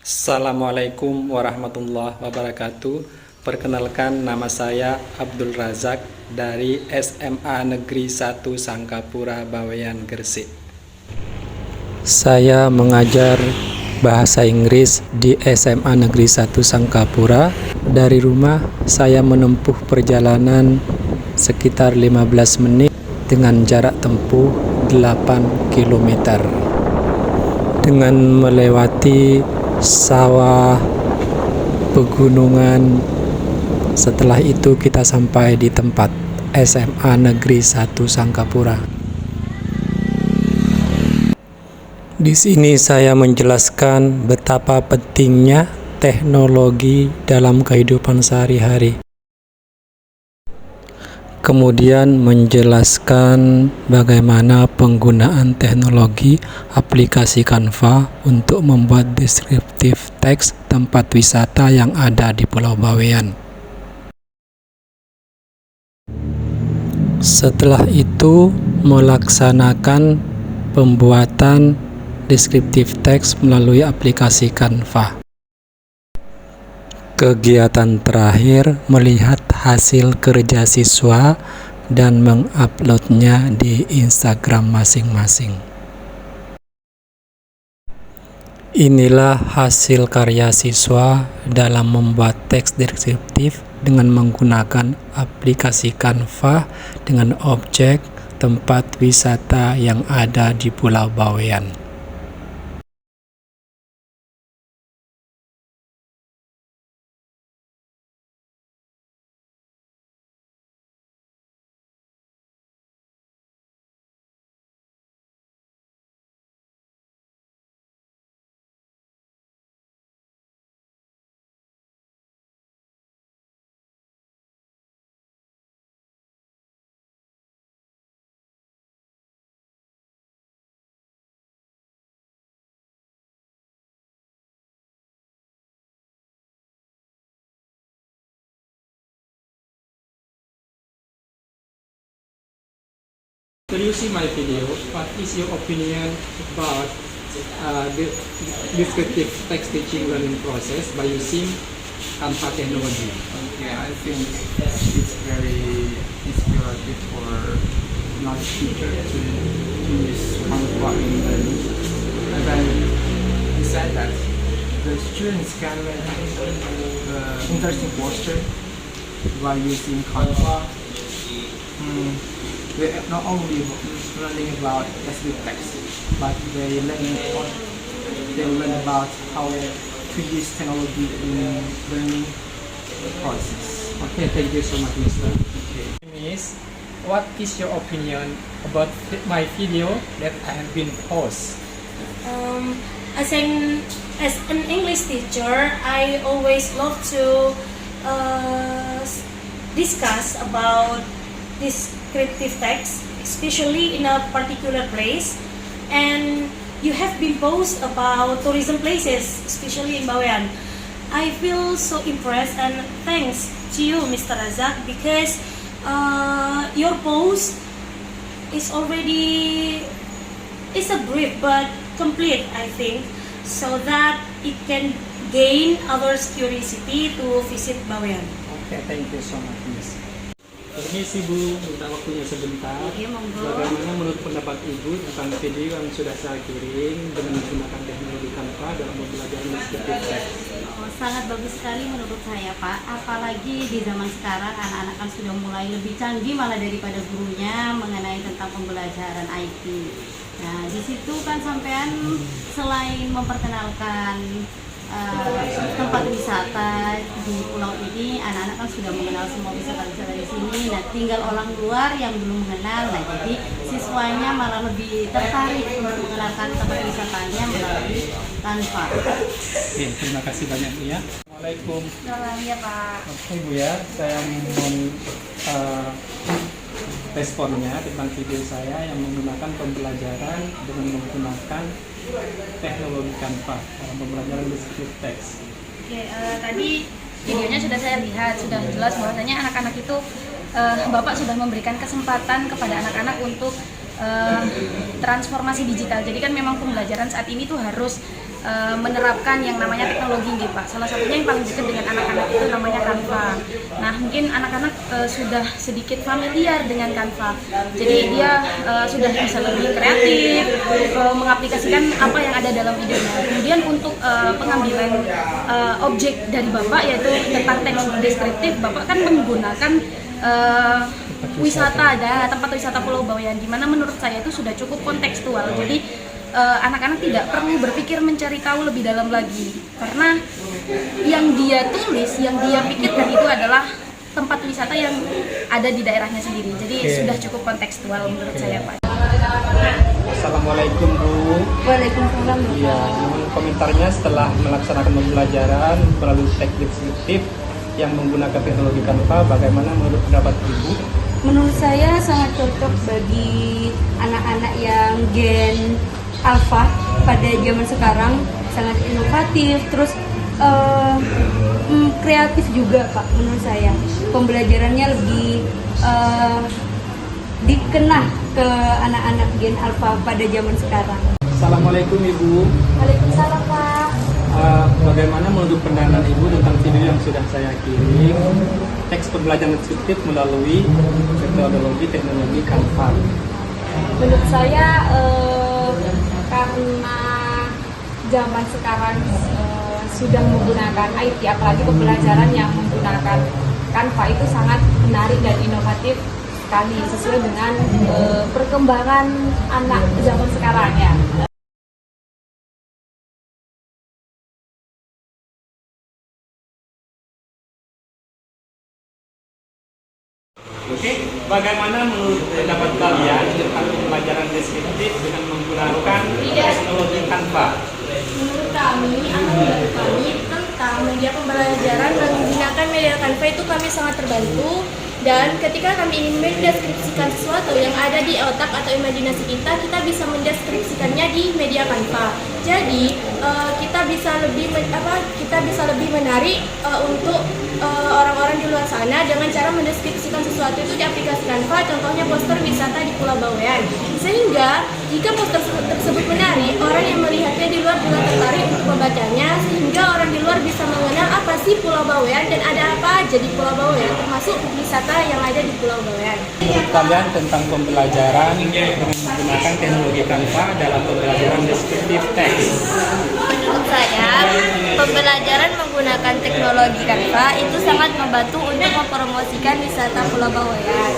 Assalamualaikum warahmatullahi wabarakatuh. Perkenalkan, nama saya Abdul Razak dari SMA Negeri 1 Sangkapura, Bawean, Gresik. Saya mengajar bahasa Inggris di SMA Negeri 1 Sangkapura. Dari rumah saya menempuh perjalanan sekitar 15 menit dengan jarak tempuh 8 km. Dengan melewati sawah, pegunungan. Setelah itu kita sampai di tempat SMA Negeri 1 Sangkapura. Di sini saya menjelaskan betapa pentingnya teknologi dalam kehidupan sehari-hari. Kemudian menjelaskan bagaimana penggunaan teknologi aplikasi Canva untuk membuat deskriptif teks tempat wisata yang ada di Pulau Bawean. Setelah itu melaksanakan pembuatan deskriptif teks melalui aplikasi Canva. Kegiatan terakhir melihat hasil kerja siswa dan menguploadnya di Instagram masing-masing. Inilah hasil karya siswa dalam membuat teks deskriptif dengan menggunakan aplikasi Canva dengan objek tempat wisata yang ada di Pulau Bawean. Could you see my video? What is your opinion about the descriptive text teaching learning process by using Canva technology? Okay, I think it's very inspirative for non-teacher to use Canva in learning. And then he said that the students can learn interesting posture by using Canva. They not only learning about SB text, but they learn about how to use technology in learning process. Okay, thank you so much, Mr. Okay. Miss, what is your opinion about my video that I have been post? As an English teacher, I always love to discuss about descriptive text, especially in a particular place. And you have been post about tourism places, especially in Bawean. I feel so impressed and thanks to you, Mr. Razak, because your post is a brief but complete, I think, so that it can gain others' curiosity to visit Bawean. Okay, thank you so much, Miss. Permisi Bu, minta waktunya sebentar. Oke, monggo. Bagaimana menurut pendapat Ibu tentang video yang sudah saya kirim dengan menggunakan teknologi Canva dalam pembelajaran deskriptif teks? Sangat bagus sekali menurut saya, Pak. Apalagi di zaman sekarang anak-anak kan sudah mulai lebih canggih malah daripada gurunya mengenai tentang pembelajaran IT. Nah, di situ kan sampean selain memperkenalkan tempat wisata di pulau ini, anak-anak kan sudah mengenal semua wisata-wisata di sini. Nah, tinggal orang luar yang belum mengenal. Nah, jadi siswanya malah lebih tertarik untuk mengenalkan tempat wisatanya melalui Canva. Oke, terima kasih banyak Bu ya. Assalamualaikum. Salam ya, Pak. Oke Bu ya, saya mohon responnya tentang video saya yang menggunakan pembelajaran dengan menggunakan teknologi Canva dalam pembelajaran deskriptif teks. Oke, tadi videonya sudah saya lihat, sudah jelas bahwasanya anak-anak itu Bapak sudah memberikan kesempatan kepada anak-anak untuk transformasi digital. Jadi kan memang pembelajaran saat ini tuh harus menerapkan yang namanya teknologi gitu Pak. Salah satunya yang paling dekat dengan anak-anak itu namanya Canva. Nah mungkin anak-anak sudah sedikit familiar dengan Canva. Jadi dia sudah bisa lebih kreatif, mengaplikasikan apa yang ada dalam idenya. Kemudian untuk pengambilan objek dari Bapak yaitu tentang teks deskriptif, Bapak kan menggunakan wisata, ada tempat wisata Pulau Bawean, di mana menurut saya itu sudah cukup kontekstual. Jadi anak-anak tidak perlu berpikir mencari tahu lebih dalam lagi, karena yang dia tulis, yang dia pikirkan itu adalah tempat wisata yang ada di daerahnya sendiri. Jadi sudah cukup kontekstual menurut saya Pak. Assalamualaikum Bu. Waalaikumsalam. Iya, mohon komentarnya setelah melaksanakan pembelajaran melalui teks deskriptif yang menggunakan teknologi Canva, bagaimana menurut pendapat Ibu? Menurut saya sangat cocok bagi anak-anak yang gen alpha pada zaman sekarang, sangat inovatif, terus kreatif juga Pak. Menurut saya pembelajarannya lebih dikenal ke anak-anak gen alpha pada zaman sekarang. Assalamualaikum Ibu. Waalaikumsalam Pak. Bagaimana menurut pandangan Ibu tentang video yang sudah saya kirim, teks pembelajaran deskriptif melalui metodologi teknologi Canva? Menurut saya karena zaman sekarang sudah menggunakan IT, apalagi pembelajaran yang menggunakan Canva itu sangat menarik dan inovatif sekali, sesuai dengan perkembangan anak zaman sekarang ya. Oke, bagaimana menurut pendapat kalian tentang pembelajaran deskriptif dengan menggunakan teknologi Canva? Menurut kami, anak kami tentang media pembelajaran menggunakan media Canva itu kami sangat terbantu. Dan ketika kami ingin mendeskripsikan sesuatu yang ada di otak atau imajinasi kita bisa mendeskripsikannya di media Canva. Jadi kita bisa lebih menarik untuk orang-orang di luar sana dengan cara mendeskripsikan sesuatu itu di aplikasi Canva. Contohnya poster wisata di Pulau Bawean. Sehingga jika poster tersebut menarik, orang yang melihatnya di luar juga tertarik untuk membacanya, sehingga orang di luar bisa mengenal apa sih Pulau Bawean dan ada apa aja di Pulau Bawean, termasuk wisata yang ada di Pulau Bawean. Menurut kalian tentang pembelajaran dengan menggunakan teknologi Canva dalam pembelajaran deskriptif teks? Menurut saya, pembelajaran menggunakan teknologi Canva itu sangat membantu untuk mempromosikan wisata Pulau Bawean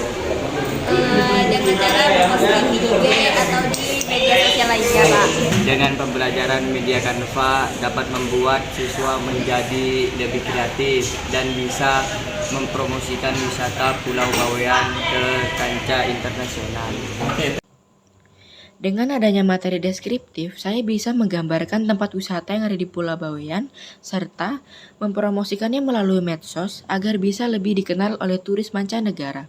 dengan cara posting di IG atau di media sosial lainnya, Pak. Dengan pembelajaran media Canva dapat membuat siswa menjadi lebih kreatif dan bisa mempromosikan wisata Pulau Bawean ke kancah internasional. Dengan adanya materi deskriptif, saya bisa menggambarkan tempat wisata yang ada di Pulau Bawean serta mempromosikannya melalui medsos agar bisa lebih dikenal oleh turis mancanegara.